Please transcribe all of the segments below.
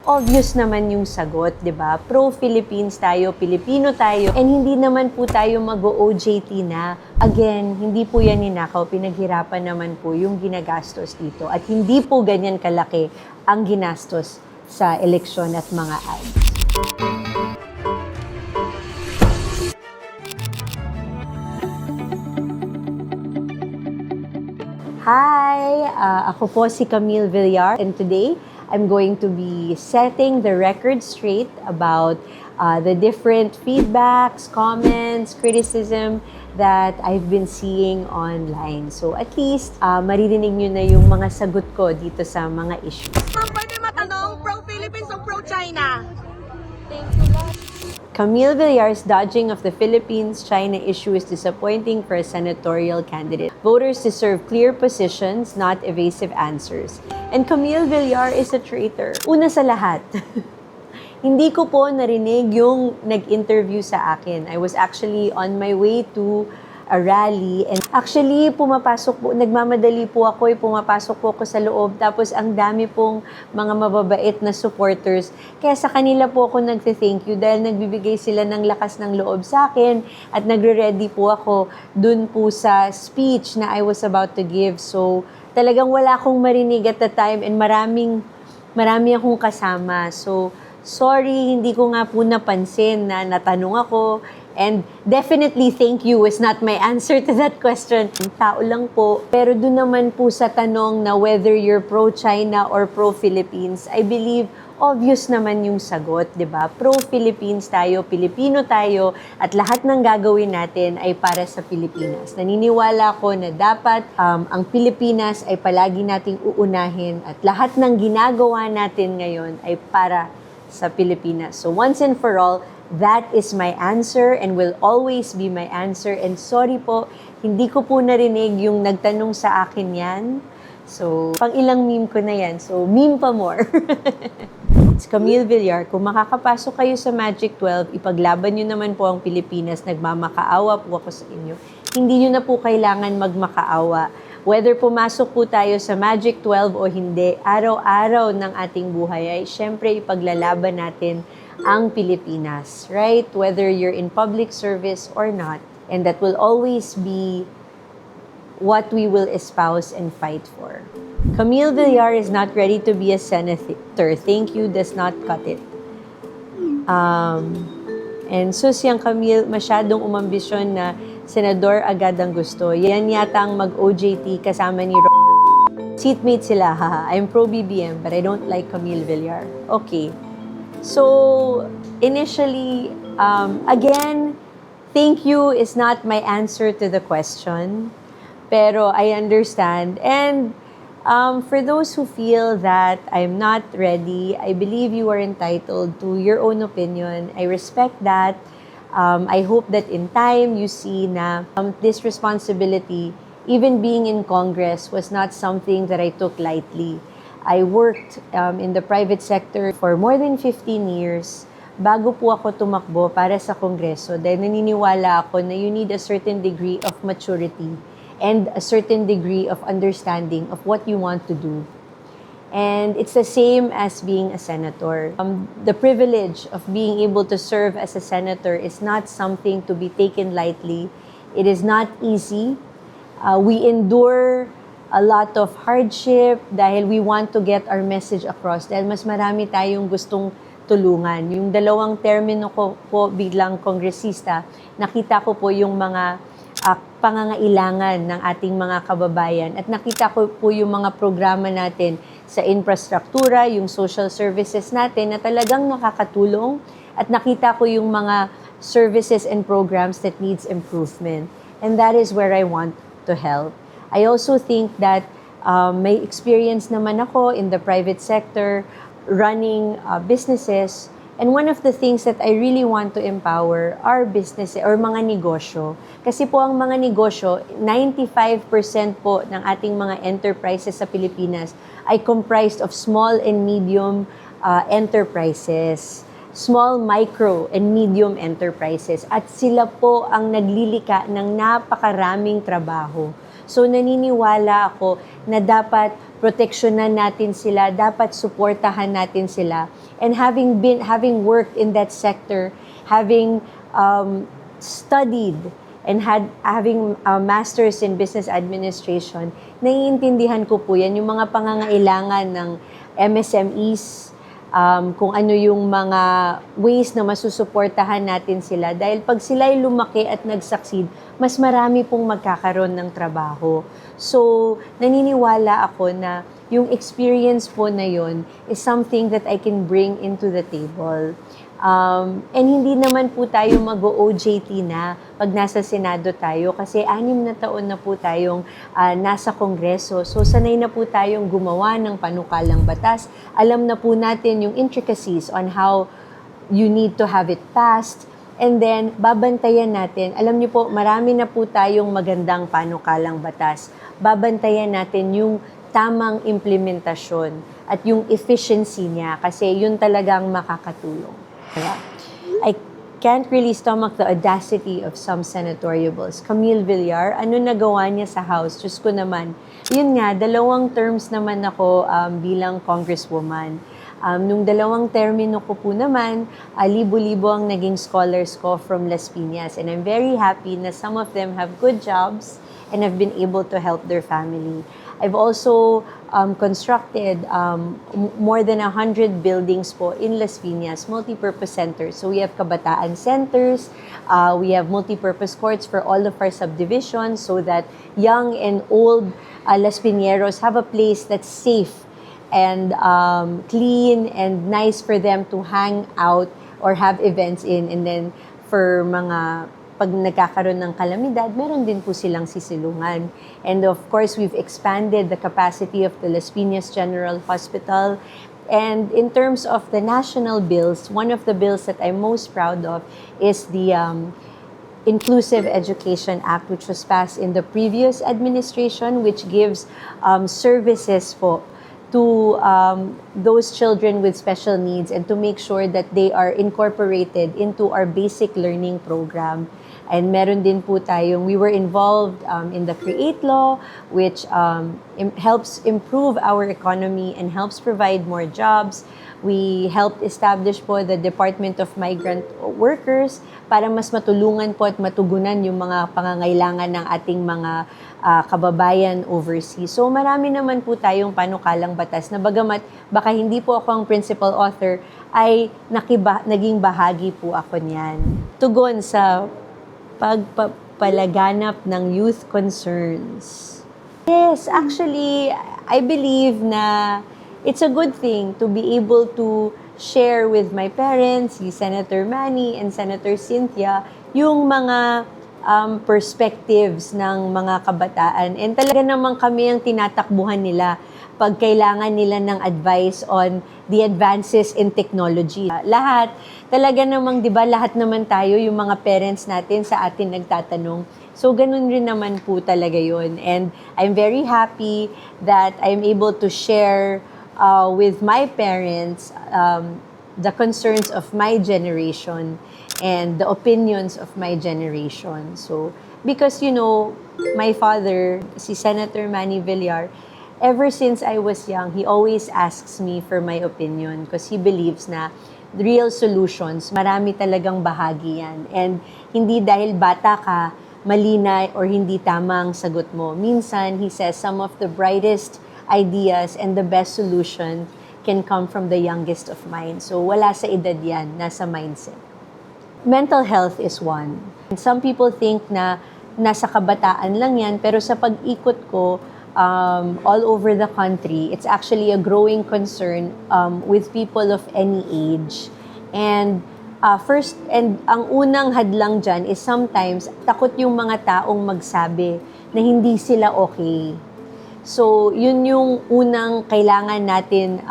obvious naman yung sagot, di ba? Pro-Philippines tayo, Pilipino tayo, and hindi naman po tayo mag-OJT na. Again, hindi po yan ninakaw, pinaghirapan naman po yung ginagastos dito. At hindi po ganyan kalaki ang ginastos sa eleksyon at mga ads. Hi! Ako po si Camille Villar, and today I'm going to be setting the record straight about the different feedbacks, comments, criticism that I've been seeing online. So at least maririnig nyo na yung mga sagot ko dito sa mga issues. Ma'am, pwede matanong, pro-Philippines o pro-China? Camille Villar's dodging of the Philippines-China issue is disappointing for a senatorial candidate. Voters deserve clear positions, not evasive answers. And Camille Villar is a traitor. Una sa lahat, hindi ko po narinig yung nag-interview sa akin. I was actually on my way to a rally, and actually pumapasok po, nagmamadali po ako, pumapasok po ako sa loob, tapos ang dami pong mga mababait na supporters, kaya sa kanila po ako nagte-thank you dahil nagbibigay sila ng lakas ng loob sa akin at nagre-ready po ako dun po sa speech na I was about to give. So talagang wala akong marinig at the time, and marami akong kasama. So sorry, hindi ko nga po napansin na natanong ako. And definitely, thank you is not my answer to that question. Tao lang po. Pero doon naman po sa tanong na whether you're pro-China or pro-Philippines, I believe obvious naman yung sagot, di ba? Pro-Philippines tayo, Pilipino tayo, at lahat ng gagawin natin ay para sa Pilipinas. Naniniwala ko na dapat ang Pilipinas ay palagi nating uunahin at lahat ng ginagawa natin ngayon ay para sa Pilipinas. So once and for all, that is my answer and will always be my answer. And sorry po, hindi ko po narinig yung nagtanong sa akin yan. So, pang ilang meme ko na yan. So, meme pa more. It's Camille Villar. Kung makakapasok kayo sa Magic 12, ipaglaban nyo naman po ang Pilipinas. Nagmamakaawa po ako sa inyo. Hindi nyo na po kailangan magmakaawa. Whether pumasok po tayo sa Magic 12 o hindi, araw-araw ng ating buhay ay syempre ipaglalaban natin ang Pilipinas, right? Whether you're in public service or not. And that will always be what we will espouse and fight for. Camille Villar is not ready to be a senator. Thank you does not cut it. And Susyang Camille, masyadong umambisyon na senador agad ang gusto. Yan yata ang mag-OJT kasama ni Seatmate sila, haha. I'm pro-BBM, but I don't like Camille Villar. Okay. So, initially, again, thank you is not my answer to the question, pero I understand. And for those who feel that I'm not ready, I believe you are entitled to your own opinion. I respect that. I hope that in time you see na this responsibility, even being in Congress, was not something that I took lightly. I worked in the private sector for more than 15 years bago po ako tumakbo para sa Kongreso dahil naniniwala ako na you need a certain degree of maturity and a certain degree of understanding of what you want to do. And it's the same as being a senator. The privilege of being able to serve as a senator is not something to be taken lightly. It is not easy. We endure a lot of hardship dahil we want to get our message across. Dahil mas marami tayong gustong tulungan. Yung 2 termino ko po bilang kongresista, nakita ko po yung mga pangangailangan ng ating mga kababayan at nakita ko po yung mga programa natin sa infrastruktura, yung social services natin na talagang nakakatulong at nakita ko yung mga services and programs that needs improvement. And that is where I want to help. I also think that may experience naman ako in the private sector running businesses. And one of the things that I really want to empower are business or mga negosyo. Kasi po ang mga negosyo, 95% po ng ating mga enterprises sa Pilipinas ay comprised of small and medium enterprises. Small, micro, and medium enterprises. At sila po ang naglilika ng napakaraming trabaho. So naniniwala ako na dapat proteksyonan natin sila, dapat suportahan natin sila. And having worked in that sector, having studied and having a master's in business administration, naiintindihan ko po yan, yung mga pangangailangan ng MSMEs, kung ano yung mga ways na masusuportahan natin sila. Dahil pag sila'y lumaki at nag-succeed, mas marami pong magkakaroon ng trabaho. So, naniniwala ako na yung experience po na yun is something that I can bring into the table. And hindi naman po tayo mag-OJT na pag nasa Senado tayo kasi 6 na taon na po tayong nasa Kongreso. So sanay na po tayong gumawa ng panukalang batas. Alam na po natin yung intricacies on how you need to have it passed. And then, babantayan natin. Alam niyo po, marami na po tayong magandang panukalang batas. Babantayan natin yung tamang implementasyon at yung efficiency niya kasi yun talagang makakatulong. I can't really stomach the audacity of some senatoriables. Camille Villar, ano nagawa niya sa House? Diyos ko naman. Yun nga, 2 terms naman ako bilang congresswoman. Nung 2 termino ko po naman, libo-libo ang naging scholars ko from Las Piñas. And I'm very happy na some of them have good jobs and have been able to help their family. I've also constructed more than 100 buildings po in Las Piñas, multi-purpose centers. So we have kabataan centers, we have multi-purpose courts for all of our subdivisions so that young and old Las Piñeros have a place that's safe and clean and nice for them to hang out or have events in. And then for mga pag nagkakaroon ng kalamidad, meron din po silang sisilungan. And of course, we've expanded the capacity of the Las Piñas General Hospital. And in terms of the national bills, one of the bills that I'm most proud of is the Inclusive Education Act, which was passed in the previous administration, which gives services po to those children with special needs and to make sure that they are incorporated into our basic learning program. And meron din po tayong, we were involved in the CREATE law, which helps improve our economy and helps provide more jobs. We helped establish po the Department of Migrant Workers para mas matulungan po at matugunan yung mga pangangailangan ng ating mga kababayan overseas. So marami naman po tayong panukalang batas na bagamat baka hindi po ako ang principal author, ay naging bahagi po ako niyan. Tugon sa pagpapalaganap ng youth concerns. Yes, actually, I believe na it's a good thing to be able to share with my parents, si Senator Manny and Senator Cynthia, yung mga perspectives ng mga kabataan. And talaga naman kami ang tinatakbuhan nila pag kailangan nila ng advice on the advances in technology. Lahat, talaga namang, di ba, lahat naman tayo, yung mga parents natin sa atin nagtatanong. So, ganun rin naman po talaga yun. And I'm very happy that I'm able to share with my parents the concerns of my generation and the opinions of my generation. So, because, you know, my father, si Senator Manny Villar, ever since I was young, he always asks me for my opinion because he believes na real solutions, marami talagang bahagi yan. And hindi dahil bata ka, mali na or hindi tamang sagot mo. Minsan, he says, some of the brightest ideas and the best solution can come from the youngest of minds. So wala sa edad yan, nasa mindset. Mental health is one. And some people think na nasa kabataan lang yan, pero sa pag-ikot ko, all over the country, it's actually a growing concern with people of any age. And ang unang hadlang dyan is sometimes takot yung mga taong magsabi na hindi sila okay. So, yun yung unang kailangan natin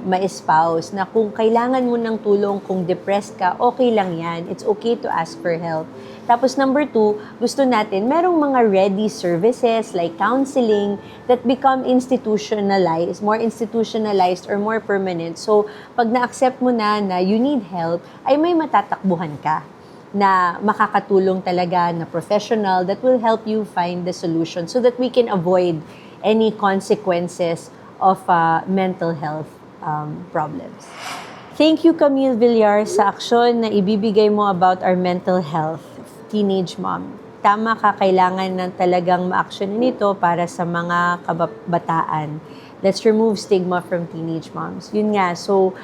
ma-espouse na kung kailangan mo ng tulong, kung depressed ka, okay lang yan. It's okay to ask for help. Tapos number 2, gusto natin, merong mga ready services like counseling that become institutionalized, more institutionalized or more permanent. So, pag na-accept mo na you need help, ay may matatakbuhan ka na makakatulong talaga na professional that will help you find the solution so that we can avoid any consequences of mental health problems. Thank you, Camille Villar, sa aksyon na ibibigay mo about our mental health, teenage mom. Tama ka, kailangan na talagang ma-action nito para sa mga kabataan. Let's remove stigma from teenage moms. Yun nga, so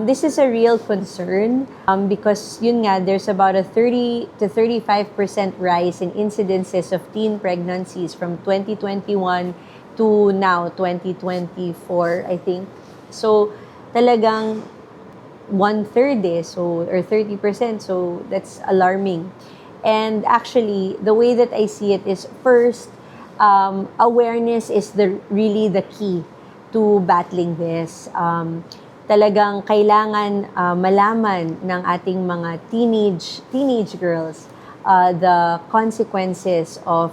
this is a real concern because yun nga, there's about a 30 to 35% rise in incidences of teen pregnancies from 2021 to now, 2024, I think. So, talagang one-third or 30%, so that's alarming. And actually, the way that I see it is, first, awareness is really the key to battling this. Talagang kailangan malaman ng ating mga teenage girls the consequences of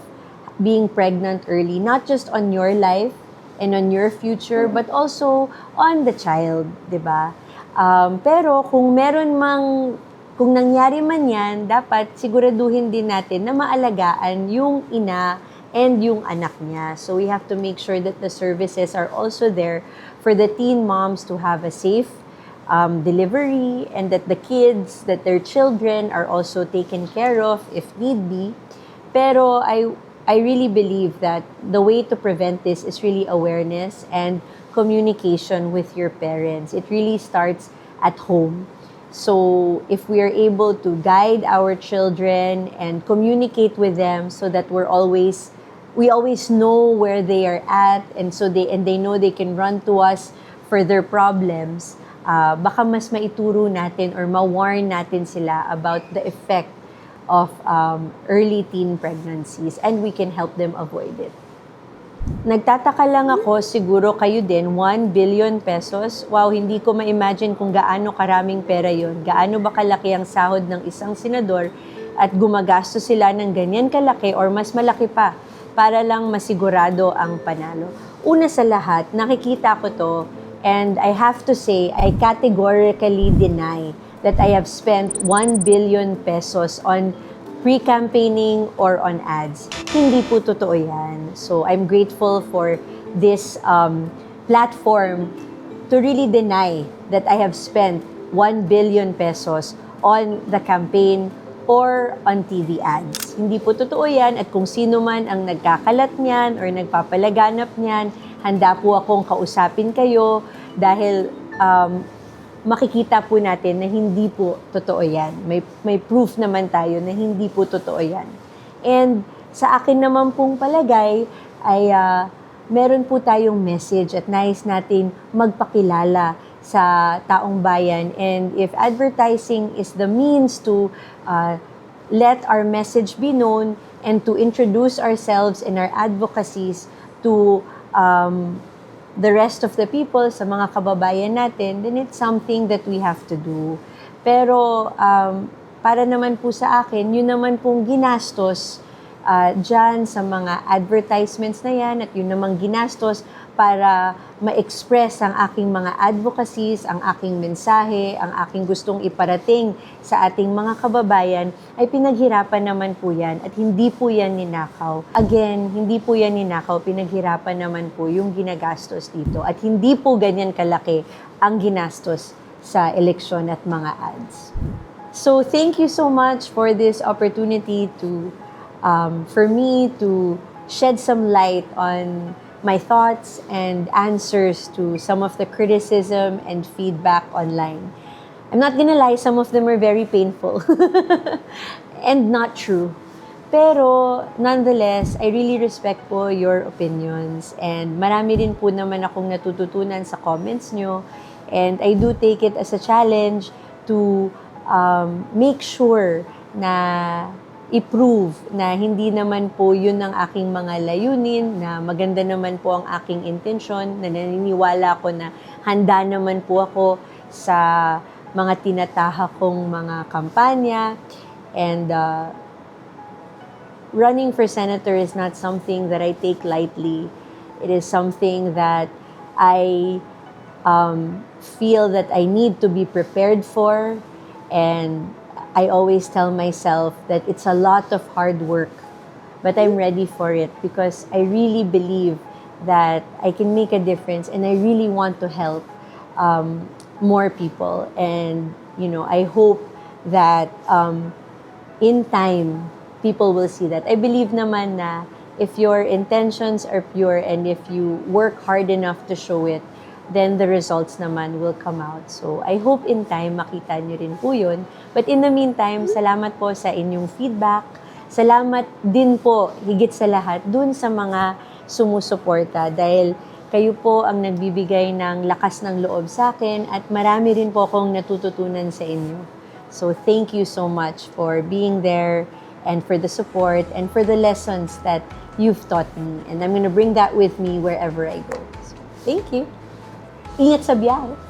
being pregnant early, not just on your life and on your future, but also on the child, di ba? Pero kung kung nangyari man yan, dapat siguraduhin din natin na maalagaan yung ina and yung anak niya. So we have to make sure that the services are also there for the teen moms to have a safe delivery, and that the kids, that their children are also taken care of if need be. Pero I really believe that the way to prevent this is really awareness and communication with your parents. It really starts at home. So if we are able to guide our children and communicate with them so that we always know where they are at, and so they know they can run to us for their problems, baka mas maituro natin or ma-warn natin sila about the effect of early teen pregnancies, and we can help them avoid it. Nagtataka lang ako, siguro kayo din, 1 billion pesos. Wow, hindi ko ma-imagine kung gaano karaming pera yon. Gaano ba kalaki ang sahod ng isang senador at gumagastos sila ng ganyan kalaki or mas malaki pa para lang masigurado ang panalo. Una sa lahat, nakikita ko to, and I have to say, I categorically deny that I have spent 1 billion pesos on pre-campaigning or on ads. Hindi po totoo yan. So I'm grateful for this platform to really deny that I have spent 1 billion pesos on the campaign or on TV ads. Hindi po totoo yan, at kung sino man ang nagkakalat niyan or nagpapalaganap niyan, handa po akong kausapin kayo dahil makikita po natin na hindi po totoo yan. May proof naman tayo na hindi po totoo yan. And sa akin naman pong palagay ay meron po tayong message at nais natin magpakilala sa taong bayan. And if advertising is the means to let our message be known and to introduce ourselves and our advocacies to the rest of the people, sa mga kababayan natin, then it's something that we have to do. Pero para naman po sa akin, yun naman pong ginastos dyan sa mga advertisements na yan, at yun namang ginastos para ma-express ang aking mga advocacies, ang aking mensahe, ang aking gustong iparating sa ating mga kababayan, ay pinaghirapan naman po yan at hindi po yan ninakaw. Again, hindi po yan ninakaw, pinaghirapan naman po yung ginagastos dito, at hindi po ganyan kalaki ang ginastos sa eleksyon at mga ads. So thank you so much for this opportunity for me to shed some light on my thoughts and answers to some of the criticism and feedback online. I'm not gonna lie, some of them are very painful and not true. Pero nonetheless, I really respect po your opinions, and marami din po naman akong natututunan sa comments nyo, and I do take it as a challenge to make sure na i-prove na hindi naman po yun ang aking mga layunin, na maganda naman po ang aking intensyon, na naniniwala ko na handa naman po ako sa mga tinatahak kong mga kampanya. And running for senator is not something that I take lightly. It is something that I feel that I need to be prepared for, and I always tell myself that it's a lot of hard work, but I'm ready for it because I really believe that I can make a difference, and I really want to help more people. And, I hope that in time, people will see that. I believe naman na if your intentions are pure and if you work hard enough to show it, then the results naman will come out. So, I hope in time, makita nyo rin po yun. But in the meantime, salamat po sa inyong feedback. Salamat din po, higit sa lahat, dun sa mga sumusuporta. Dahil kayo po ang nagbibigay ng lakas ng loob sa akin at marami rin po akong natututunan sa inyo. So, thank you so much for being there and for the support and for the lessons that you've taught me. And I'm gonna bring that with me wherever I go. So, thank you. Ingat sa biyahe.